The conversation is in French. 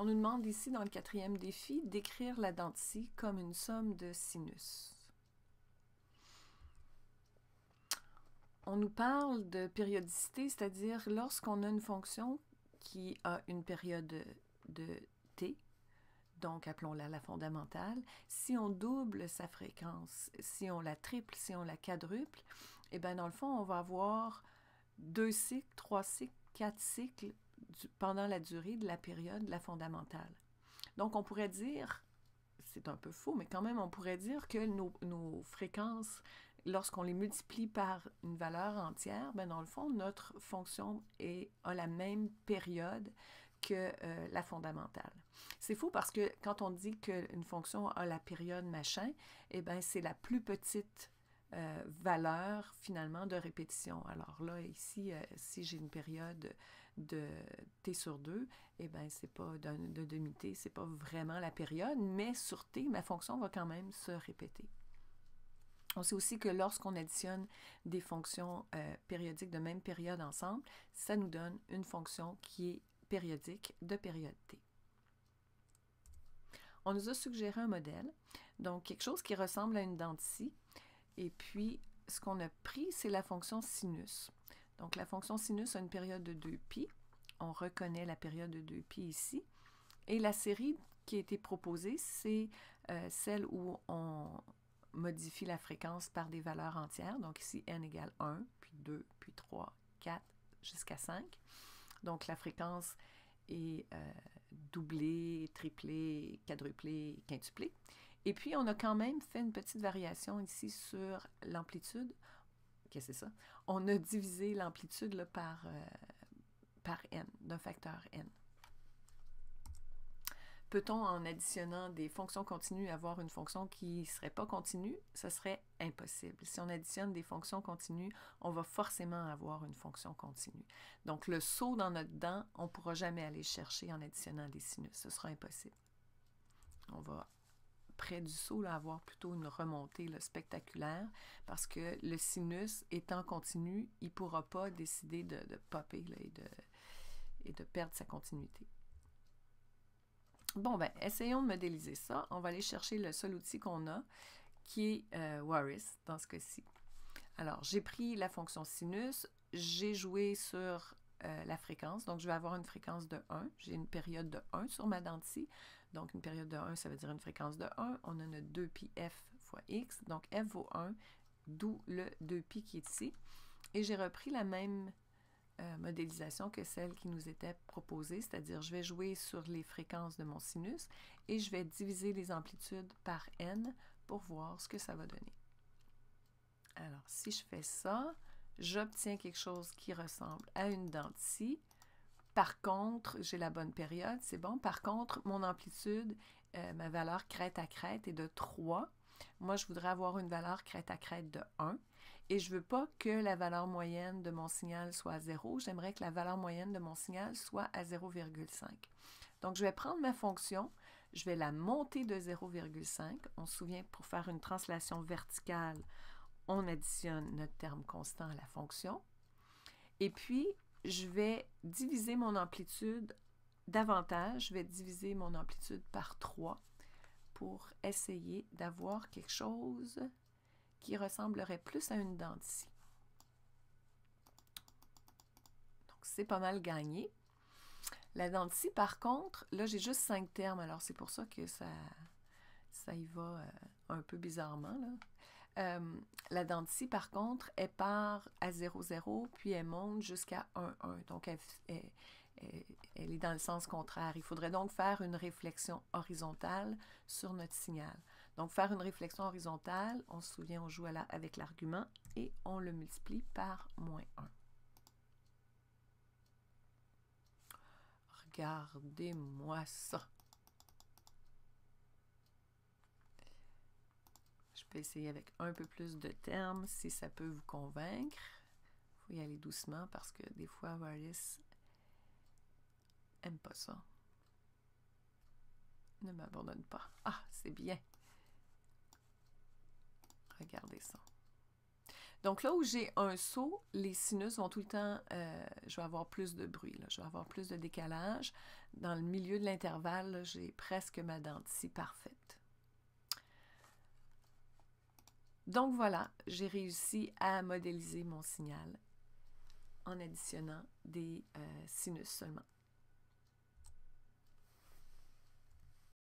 On nous demande ici, dans le 4e défi, d'écrire la dent de scie comme une somme de sinus. On nous parle de périodicité, c'est-à-dire lorsqu'on a une fonction qui a une période de t, donc appelons-la la fondamentale, si on double sa fréquence, si on la triple, si on la quadruple, et bien dans le fond, on va avoir 2 cycles, 3 cycles, 4 cycles pendant la durée de la période de la fondamentale. Donc on pourrait dire, c'est un peu faux, mais quand même on pourrait dire que nos fréquences, lorsqu'on les multiplie par une valeur entière, ben dans le fond, notre fonction a la même période que la fondamentale. C'est faux parce que quand on dit qu'une fonction a la période machin, eh bien, c'est la plus petite valeur, finalement, de répétition. Alors là, ici, si j'ai une période de t sur 2, eh bien, c'est pas de demi-t, c'est pas vraiment la période, mais sur t, ma fonction va quand même se répéter. On sait aussi que lorsqu'on additionne des fonctions périodiques de même période ensemble, ça nous donne une fonction qui est périodique de période t. On nous a suggéré un modèle, donc quelque chose qui ressemble à une dent de scie, et puis ce qu'on a pris, c'est la fonction sinus. Donc la fonction sinus a une période de 2π, on reconnaît la période de 2π ici, et la série qui a été proposée, c'est celle où on modifie la fréquence par des valeurs entières, donc ici n égale 1, puis 2, puis 3, 4, jusqu'à 5. Donc la fréquence est doublée, triplée, quadruplée, quintuplée. Et puis on a quand même fait une petite variation ici sur l'amplitude. Qu'est-ce que c'est ça? On a divisé l'amplitude par n, d'un facteur n. Peut-on, en additionnant des fonctions continues, avoir une fonction qui ne serait pas continue? Ce serait impossible. Si on additionne des fonctions continues, on va forcément avoir une fonction continue. Donc, le saut dans notre dent, on ne pourra jamais aller chercher en additionnant des sinus. Ce sera impossible. On va, près du saut, là, avoir plutôt une remontée là, spectaculaire parce que le sinus, étant continu, il ne pourra pas décider de popper là, et de perdre sa continuité. Bon, ben, essayons de modéliser ça. On va aller chercher le seul outil qu'on a, qui est Wallis, dans ce cas-ci. Alors, j'ai pris la fonction sinus, j'ai joué sur la fréquence, donc je vais avoir une fréquence de 1. J'ai une période de 1 sur ma dent de scie. Donc, une période de 1, ça veut dire une fréquence de 1. On a notre 2πf fois x, donc f vaut 1, d'où le 2π qui est ici. Et j'ai repris la même modélisation que celle qui nous était proposée, c'est-à-dire je vais jouer sur les fréquences de mon sinus et je vais diviser les amplitudes par n pour voir ce que ça va donner. Alors, si je fais ça, j'obtiens quelque chose qui ressemble à une dent de scie. Par contre, j'ai la bonne période, c'est bon. Par contre, mon amplitude, ma valeur crête à crête est de 3. Moi, je voudrais avoir une valeur crête à crête de 1. Et je ne veux pas que la valeur moyenne de mon signal soit à 0. J'aimerais que la valeur moyenne de mon signal soit à 0,5. Donc, je vais prendre ma fonction, je vais la monter de 0,5. On se souvient, pour faire une translation verticale, on additionne notre terme constant à la fonction. Et puis, je vais diviser mon amplitude davantage. Je vais diviser mon amplitude par 3 pour essayer d'avoir quelque chose qui ressemblerait plus à une dent de scie. Donc, c'est pas mal gagné. La dent de scie, par contre, là, j'ai juste 5 termes, alors c'est pour ça que ça y va un peu bizarrement, là. La dent de scie, par contre, elle part à 0,0, puis elle monte jusqu'à 1,1. Donc, elle est dans le sens contraire. Il faudrait donc faire une réflexion horizontale sur notre signal. Donc, faire une réflexion horizontale, on se souvient, on joue avec l'argument et on le multiplie par moins 1. Regardez-moi ça. Je peux essayer avec un peu plus de termes si ça peut vous convaincre. Il faut y aller doucement parce que des fois, Wallis n'aime pas ça. Ne m'abandonne pas. Ah, c'est bien. Regardez ça. Donc là où j'ai un saut, les sinus vont tout le temps, je vais avoir plus de bruit, là, je vais avoir plus de décalage. Dans le milieu de l'intervalle, j'ai presque ma dentition parfaite. Donc voilà, j'ai réussi à modéliser mon signal en additionnant des sinus seulement.